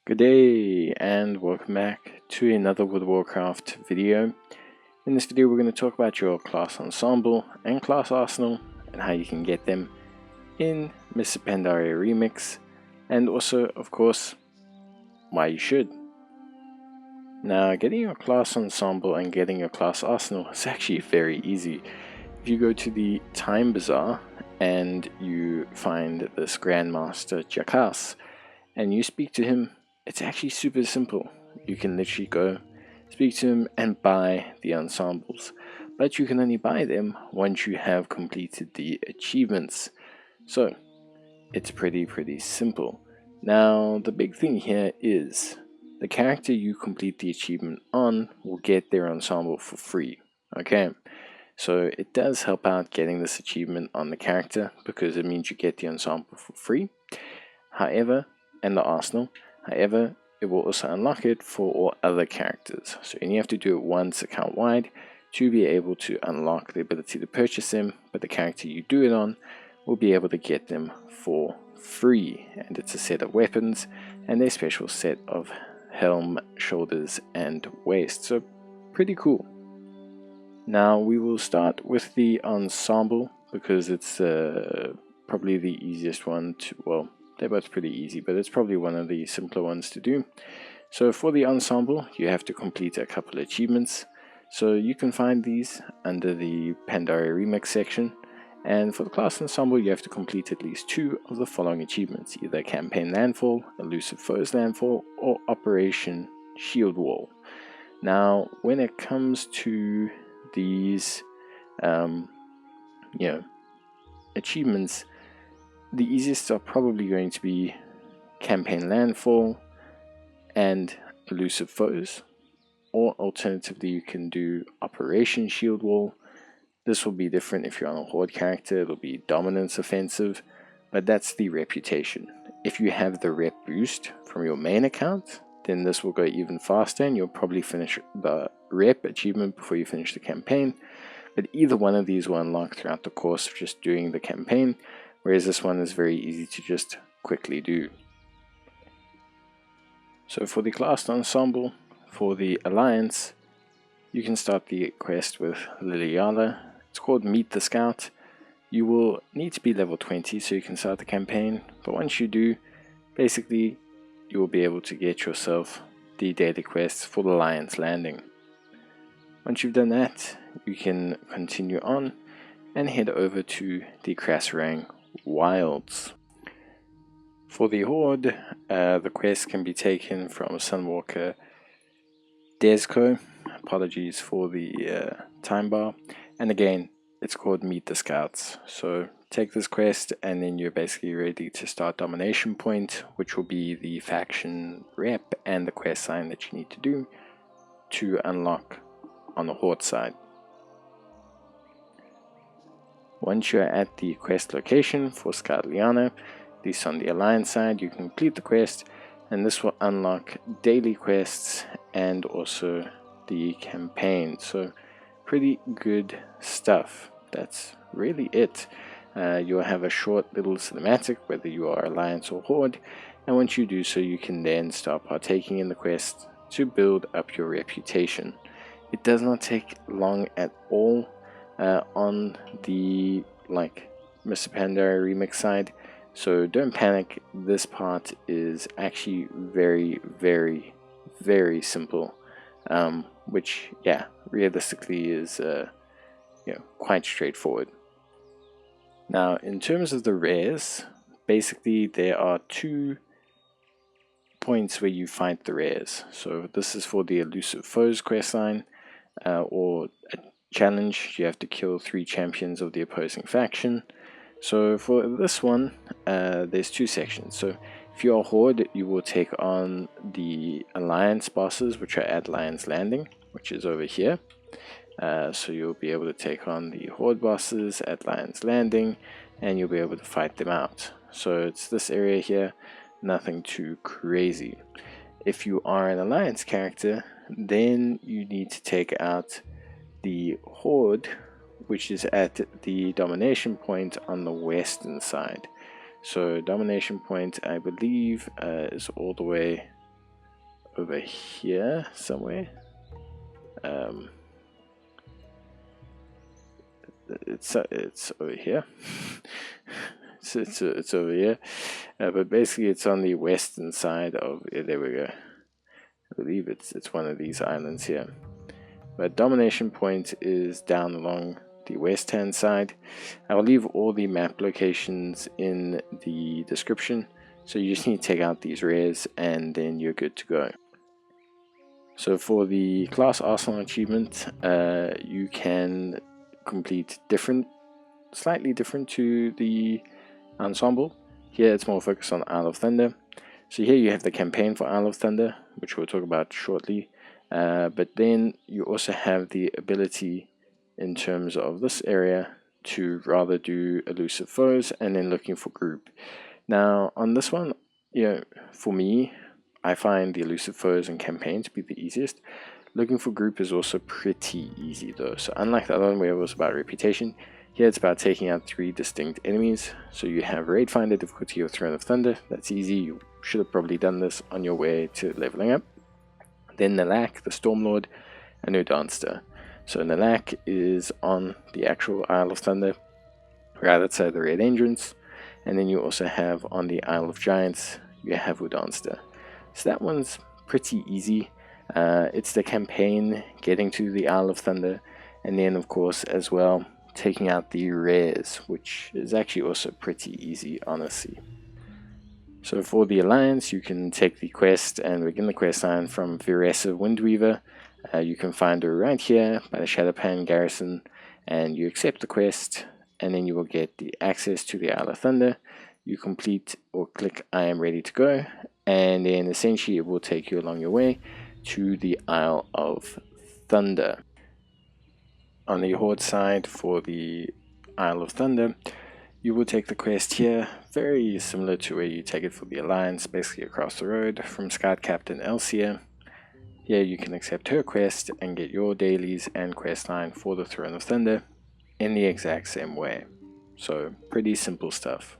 Good day and welcome back to another World of Warcraft video. In this video we're going to talk about your class ensemble and class arsenal and how you can get them in Mists of Pandaria Remix, and also of course why you should. Now, getting your class ensemble and getting your class arsenal is actually very easy. If you go to the Time Bazaar and you find this Grandmaster Jakas and you speak to him, it's actually super simple. You can literally go speak to him and buy the ensembles, but you can only buy them once you have completed the achievements. So it's pretty simple. Now the big thing here is the character you complete the achievement on will get their ensemble for free. Okay, so it does help out getting this achievement on the character because it means you get the ensemble for free. However, and the arsenal. However, it will also unlock it for all other characters. So you only have to do it once account wide to be able to unlock the ability to purchase them, but the character you do it on will be able to get them for free. And it's a set of weapons and a special set of helm, shoulders and waist. So pretty cool. Now we will start with the ensemble because it's probably the easiest one to, well, they're both pretty easy, but it's probably one of the simpler ones to do. So for the ensemble, you have to complete a couple of achievements. So you can find these under the Pandaria Remix section. And for the class ensemble, you have to complete at least 2 of the following achievements, either Campaign Landfall, Elusive Foes Landfall, or Operation Shield Wall. Now, when it comes to these, achievements, the easiest are probably going to be Campaign Landfall and Elusive Foes, or alternatively you can do Operation Shield Wall. This will be different if you're on a Horde character. It'll be Dominance Offensive, but that's the reputation. If you have the rep boost from your main account, then this will go even faster and you'll probably finish the rep achievement before you finish the campaign. But either one of these will unlock throughout the course of just doing the campaign, whereas this one is very easy to just quickly do. So for the class ensemble, for the alliance, you can start the quest with Liliana. It's called Meet the Scout. You will need to be level 20 so you can start the campaign, but once you do, basically you will be able to get yourself the daily quests for the Lion's Landing. Once you've done that, you can continue on and head over to the Krasarang Wilds. For the Horde, the quest can be taken from Sunwalker Desco. Apologies for the time bar. And again, it's called Meet the Scouts. So take this quest and then you're basically ready to start Domination Point, which will be the faction rep and the quest line that you need to do to unlock on the Horde side. Once you're at the quest location for Scout Liana, at least on the Alliance side, you can complete the quest and this will unlock daily quests and also the campaign. So pretty good stuff. That's really it. You'll have a short little cinematic whether you are Alliance or Horde, and once you do so you can then start partaking in the quest to build up your reputation. It does not take long at all on the Mists of Pandaria Remix side, so don't panic. This part is actually very simple, which realistically is quite straightforward. Now in terms of the rares, basically there are 2 points where you fight the rares. So this is for the Elusive Foes questline, or a challenge. You have to kill 3 champions of the opposing faction. So for this one, there's 2 sections. So if you're a Horde, you will take on the Alliance bosses, which are at Lion's Landing, which is over here. So you'll be able to take on the Horde bosses at Lion's Landing, and you'll be able to fight them out. So it's this area here, nothing too crazy. If you are an Alliance character, then you need to take out the Horde, which is at the Domination Point on the western side. So Domination Point, I believe, is all the way over here somewhere. It's over here. it's over here, but basically it's on the western side of, there we go. I believe it's one of these islands here. But domination point is down along the west hand side. I'll leave all the map locations in the description, so you just need to take out these rares and then you're good to go. So for the class arsenal achievement, you can complete slightly different to the ensemble. Here it's more focused on Isle of Thunder. So here you have the campaign for Isle of Thunder, which we'll talk about shortly. But then you also have the ability in terms of this area to rather do Elusive Foes and then looking for group. Now on this one, for me, I find the Elusive Foes and campaign to be the easiest. Looking for group is also pretty easy though. So unlike the other one where it was about reputation, here it's about taking out 3 distinct enemies. So you have Raid Finder difficulty of Throne of Thunder. That's easy. You should have probably done this on your way to leveling up. Then Nalak, the Stormlord, and Udanster. So Nalak is on the actual Isle of Thunder, right outside the Red Entrance. And then you also have on the Isle of Giants, you have Udanster. So that one's pretty easy. It's the campaign, getting to the Isle of Thunder, and then of course as well taking out the rares, which is actually also pretty easy, honestly. So for the Alliance, you can take the quest and begin the quest line from Viresa Windweaver. You can find her right here by the Shadowpan Garrison, and you accept the quest, and then you will get the access to the Isle of Thunder. You complete or click I am ready to go, and then essentially it will take you along your way to the Isle of Thunder. On the Horde side, for the Isle of Thunder, you will take the quest here, very similar to where you take it for the Alliance, basically across the road from Scout Captain Elsia. Here you can accept her quest and get your dailies and questline for the Throne of Thunder in the exact same way. So pretty simple stuff.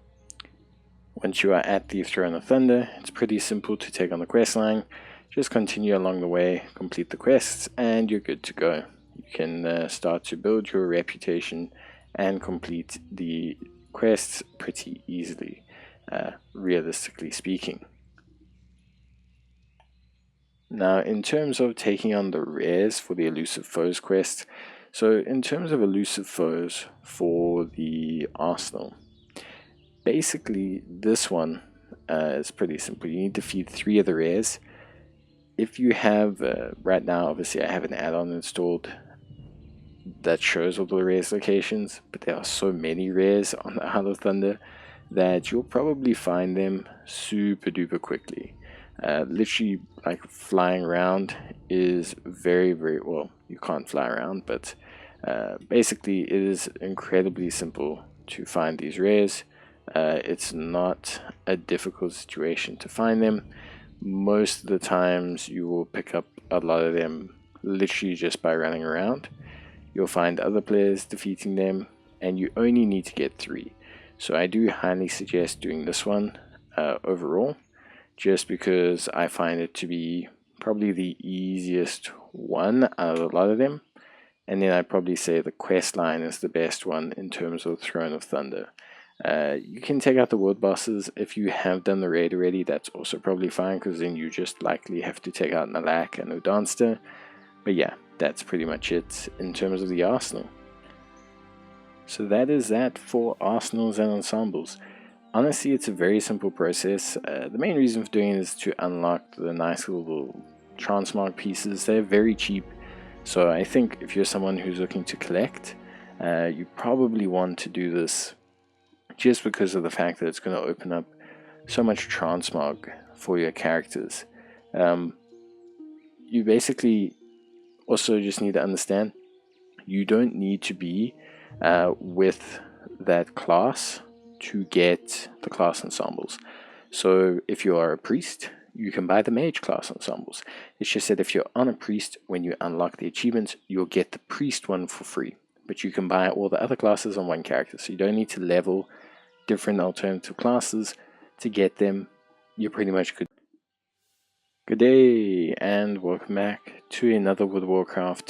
Once you are at the Throne of Thunder, it's pretty simple to take on the questline. Just continue along the way, complete the quests, and you're good to go. You can start to build your reputation and complete the quests pretty easily, realistically speaking. Now, in terms of taking on the rares for the Elusive Foes quest, so in terms of Elusive Foes for the Arsenal, basically this one is pretty simple. You need to feed 3 of the rares. If you have, right now obviously I have an add-on installed that shows all the rares locations, but there are so many rares on the Isle of Thunder that you'll probably find them super duper quickly. Literally, like, flying around is very well, you can't fly around, but basically it is incredibly simple to find these rares. It's not a difficult situation to find them. Most of the times you will pick up a lot of them literally just by running around. You'll find other players defeating them, and you only need to get 3. So I do highly suggest doing this one overall, just because I find it to be probably the easiest one out of a lot of them. And then I'd probably say the quest line is the best one in terms of Throne of Thunder. You can take out the world bosses if you have done the raid already. That's also probably fine, because then you just likely have to take out Nalak and Udanster. But yeah, that's pretty much it in terms of the Arsenal. So that is that for Arsenals and Ensembles. Honestly, it's a very simple process. The main reason for doing it is to unlock the nice little transmog pieces. They're very cheap. So I think if you're someone who's looking to collect, you probably want to do this just because of the fact that it's going to open up so much transmog for your characters. You basically also just need to understand you don't need to be with that class to get the class ensembles. So if you are a priest, you can buy the mage class ensembles. It's just that if you're on a priest, when you unlock the achievements, you'll get the priest one for free. But you can buy all the other classes on one character, so you don't need to level different alternative classes to get them. You're pretty much good. Good day and welcome back to another World of Warcraft